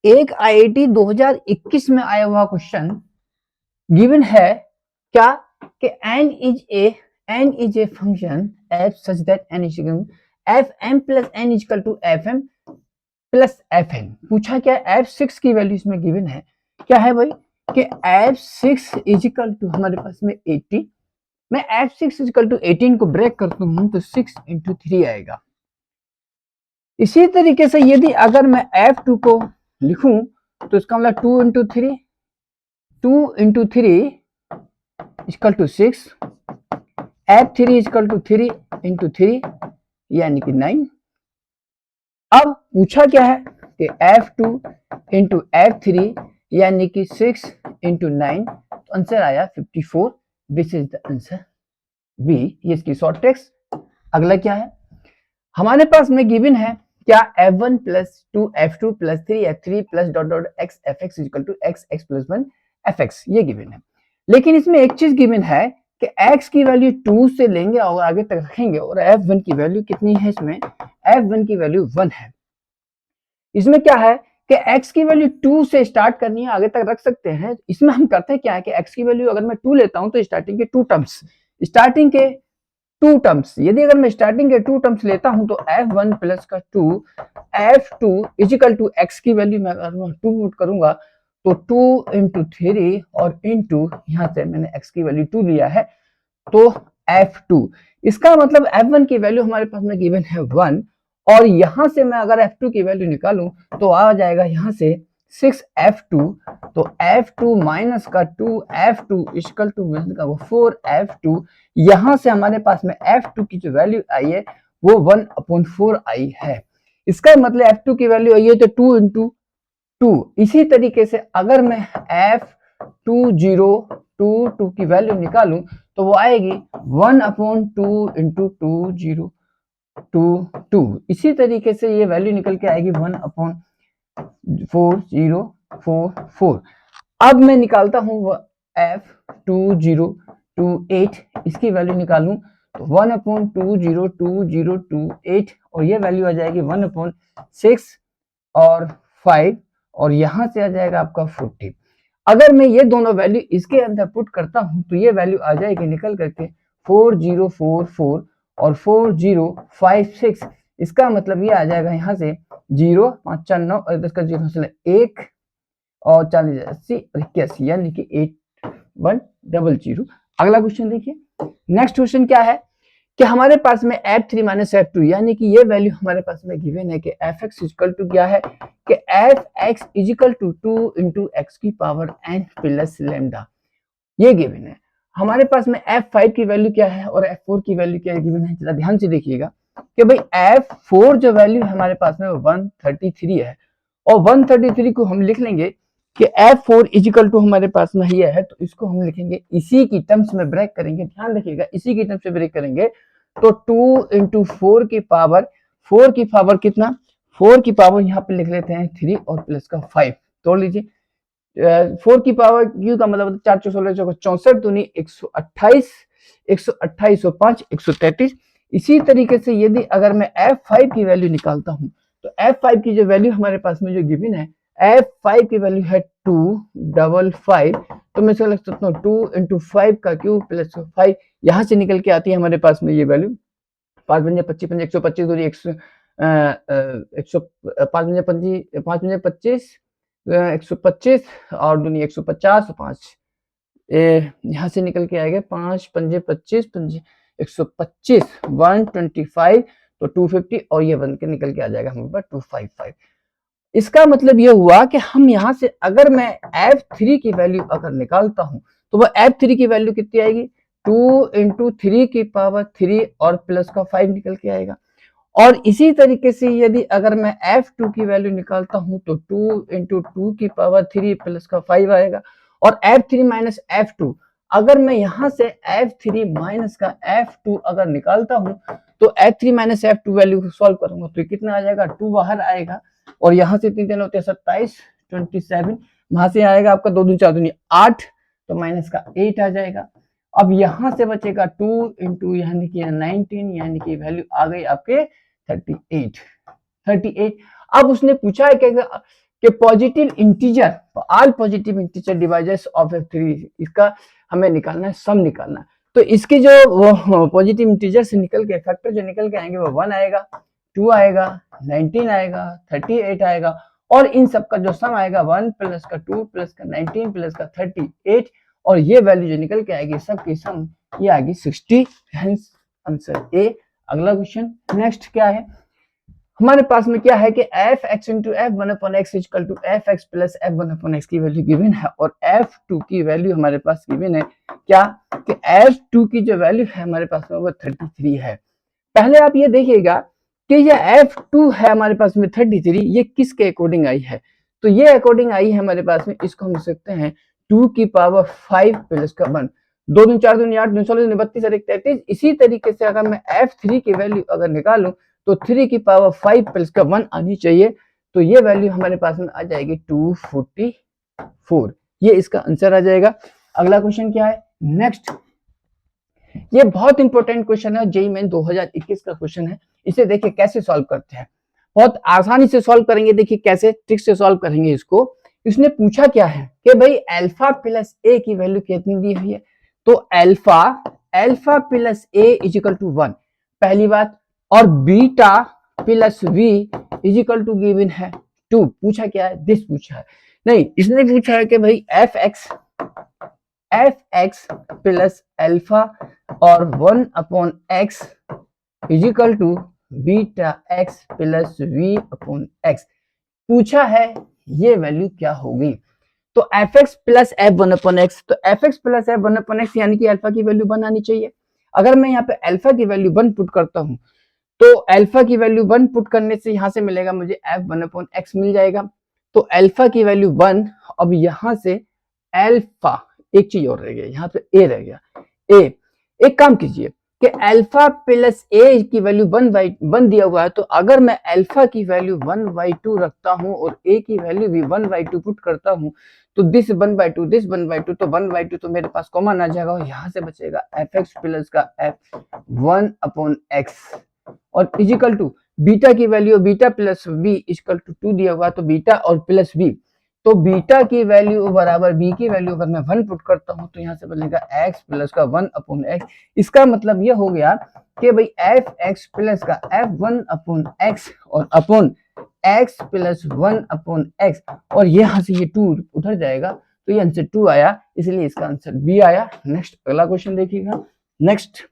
एक आईआईटी 2021 में आया हुआ क्वेश्चन गिवन है क्या कि n is a function f such that n is equal fm plus n is equal to fm plus fn। पूछा क्या f6 की वैल्यू इसमें गिवन है, क्या है भाई कि f6 इज इक्वल टू हमारे पास में 80। मैं f6 इज इक्वल टू 18 को ब्रेक करता हूं तो 6 इंटू 3 आएगा। इसी तरीके से यदि अगर मैं f2 को लिखूं तो इसका मतलब 2 into 3 equal to 6, f3 equal to 3 into 3 यानी कि 9। अब पूछा क्या है कि f2 इंटू f3 यानी कि 6 इंटू 9, तो आंसर आया 54। This is the answer B, ये इसकी शॉर्ट टेक्स्ट। अगला क्या है हमारे पास में गिवन है क्या f1 plus 2 f2 plus 3 f3 plus dot dot x fx equal to x plus 1 fx, ये गिवन है। लेकिन इसमें एक चीज गिवन है कि x की वैल्यू 2 से लेंगे और आगे तक रखेंगे और f1 की वैल्यू कितनी है, इसमें f1 की वैल्यू 1 है। इसमें क्या है कि x की वैल्यू 2 से स्टार्ट करनी है, आगे तक रख सकते हैं। इसमें हम करते हैं क्या है कि x की वैल्यू अगर मैं 2 लेता हूं तो स्टार्टिंग के 2 टर्म्स, यदि अगर मैं स्टार्टिंग के 2 टर्म्स लेता हूं तो f1 प्लस का 2 f2 इजिकल टू x की वैल्यू मैं अगर 2 पुट करूंगा तो 2 इंटू 3 और इंटू यहां से मैंने x की वैल्यू 2 लिया है तो f2। इसका मतलब f1 की वैल्यू हमारे पास में गिवन है 1 और यहां से मैं अगर f2 की वैल्यू निकालूं तो आ जाएगा यहां से 6f2, तो f2 माइनस का 2f2 इक्वल टू 4f2। यहां से हमारे पास में f2 की जो वैल्यू आई है वो 1/4 आई है। इसका मतलब f2 की वैल्यू आई है तो 2 इंटू 2। इसी तरीके से अगर मैं f2022 की वैल्यू निकालूं तो वो आएगी 1/2 इंटू 2022। इसी तरीके से ये वैल्यू निकल के आएगी 1/4044। अब मैं निकालता हूं f2028, इसकी वैल्यू निकालूं तो 1/202028 और ये वैल्यू आ जाएगी 1/6 और 5 और यहां से आ जाएगा आपका 40। अगर मैं ये दोनों वैल्यू इसके अंदर पुट करता हूं तो ये वैल्यू आ जाएगी निकल करके 4044 और 4056। इसका मतलब ये आ जाएगा यहाँ से 0 5 4 9 और 10 का 0 1 और 40 80 और 81 यानी कि 8100। अगला क्वेश्चन देखिए। नेक्स्ट क्वेश्चन क्या है कि हमारे पास में f3 माइनस f2 यानी कि ये वैल्यू हमारे पास में गिवन है कि fx इक्वल टू क्या है कि fx equal to 2 into x की पावर n प्लस लैम्डा, ये गिवन है। हमारे पास में f5 की वैल्यू क्या है और f4 की वैल्यू क्या गिवन है, जरा ध्यान से देखिएगा कि भाई f4 जो वैल्यू है हमारे पास में 133 है और 133 को हम लिख लेंगे कि f4 इजिकल टू हमारे पास में ये है तो इसको हम लिखेंगे इसी की टर्म्स में ब्रेक करेंगे। ध्यान रखिएगा इसी की टर्म्स में ब्रेक करेंगे तो 2 इंटू 4 की पावर कितना, 4 की पावर यहाँ पे लिख लेते हैं 3 और प्लस का 5 तोड़ लीजिए। 4 की पावर क्यू का मतलब 4 4 16 64 दूनी 128 128 5 133। इसी तरीके से यदि अगर मैं f5 की वैल्यू निकालता हूं तो f5 की जो वैल्यू हमारे पास में जो गिवन है f5 की वैल्यू है 255, तो मैं इसको लिख सकता हूँ 2 इंटू 5 का क्यूब प्लस 5, यहां से निकल के आती है हमारे पास में ये वैल्यू 5 पंजे 25 पंजे 125 दूनी 100 5 पंजे 25 125 और दूनी 150 5 यहाँ से निकल के आएगा 5 पंजे 25 पंजे 125 125 तो 250 और ये बन के निकल के आ जाएगा हमारे पास 255। इसका मतलब ये हुआ कि हम यहाँ से अगर मैं f3 की वैल्यू अगर निकालता हूं तो वो f3 की वैल्यू कितनी आएगी 2 इंटू 3 की पावर 3 और प्लस का 5 निकल के आएगा। और इसी तरीके से यदि अगर मैं f2 की वैल्यू निकालता हूं तो 2 इंटू 2 की पावर 3 प्लस का 5 आएगा। और f3 माइनस f2 अगर मैं यहां से f3 माइनस का f2 अगर निकालता हूं तो f3 minus f2 value solve करूंगा तो कितना आ जाएगा 2 बाहर आएगा और यहां से 3 होते हैं 27 27, वहां से आएगा आपका 2 2 4 दूनी 8 तो माइनस का 8 आ जाएगा। अब यहां से बचेगा 2 इंटू यानी कि 19 यानी कि वैल्यू आ गई आपके 38। अब उसने पूछा है कि positive integer, all positive integer divisors of f3, इसका हमें निकालना है, सम निकालना है। तो इसके जो पॉजिटिव इंटीजर से निकल के फैक्टर जो निकल के आएंगे वो 1 आएगा, 2 आएगा, 19 आएगा, 38 आएगा, और इन सब का जो सम आएगा 1 प्लस का 2 प्लस का 19 प्लस का 38, और ये वैल्यू जो निकल के आएगी सब की सम ये आएगी 60, हेंस आंसर ए। अगला क्वेश्चन नेक्स्ट क्या है हमारे पास में, क्या है कि f(x) into f(1/x) equal to f(x) plus f(1/x) की वैल्यू गिवन है, और f2 की वैल्यू हमारे पास गिवन है, क्या कि f2 की जो वैल्यू है हमारे पास में वो 33 है। पहले आप ये देखिएगा कि ये f2 है हमारे पास में 33, ये किसके अकॉर्डिंग आई है, तो ये अकॉर्डिंग आई है हमारे पास में, इसको हम लिख सकते हैं 2 की पावर 5 प्लस का 1, 2 दूनी 4 दूनी 8 दूनी 16 दूनी 32 और 1 33। इसी तरीके से अगर मैं f3 की वैल्यू अगर निकालूं तो 3 की पावर 5 प्लस का 1 आनी चाहिए, तो ये वैल्यू हमारे पास में आ जाएगी 244, ये इसका आंसर आ जाएगा। अगला क्वेश्चन क्या है नेक्स्ट, ये बहुत इंपॉर्टेंट क्वेश्चन है, जेईई मेन 2021 का क्वेश्चन है। इसे देखिए कैसे सॉल्व करते हैं, बहुत आसानी से सॉल्व करेंगे। देखिए कैसे ट्रिक से सॉल्व करेंगे इसको। इसने पूछा क्या है कि भाई अल्फा प्लस ए की वैल्यू कितनी दी हुई है, तो alpha plus A is equal to 1 पहली बात, और beta plus V is equal to given है 2। पूछा क्या है, दिस पूछा है, नहीं इसने पूछा है कि भाई एफ एक्स प्लस अल्फा और 1/x is equal to beta x plus V upon x पूछा है, ये वैल्यू क्या होगी। तो F X plus F 1/x, तो F X plus F 1/x यानी कि अल्फा की वैल्यू 1 आनी चाहिए। अगर मैं यहाँ पे अल्फा की वैल्यू 1 पुट करता हूँ, तो अल्फा की वैल्यू 1 पुट करने से यहां से मिलेगा मुझे एफ 1/x मिल जाएगा। तो अल्फा की वैल्यू 1, अब यहां से अल्फा, एक चीज और रह गया, यहाँ पे ए रह गया। ए, एक काम कीजिए कि अल्फा प्लस ए की वैल्यू 1 दिया हुआ है, तो अगर मैं अल्फा की वैल्यू 1/2 रखता हूं और ए की वैल्यू भी 1/2 पुट करता हूं, तो दिस 1/2 दिस 1/2, तो 1/2 तो मेरे पास कॉमन आ जाएगा, और यहां से बचेगा एफ एक्स प्लस का एफ 1/x और इजिकल टू बीटा की value, beta plus B is equal to 2 दिया हुआ, तो बीटा और प्लस बी, तो बीटा की वैल्यू बराबर बी की वैल्यू अगर मैं 1 पुट करता हूं, तो यहाँ से बनेगा x प्लस का 1/x। इसका मतलब ये हो गया कि भाई एफ एक्स प्लस का f1/x और अपॉन x प्लस 1/x, और यहाँ से ये 2 उधर जाएगा, तो ये आंसर 2 आया, इसलिए इसका आंसर बी आया। नेक्स्ट अगला क्वेश्चन देखिएगा नेक्स्ट,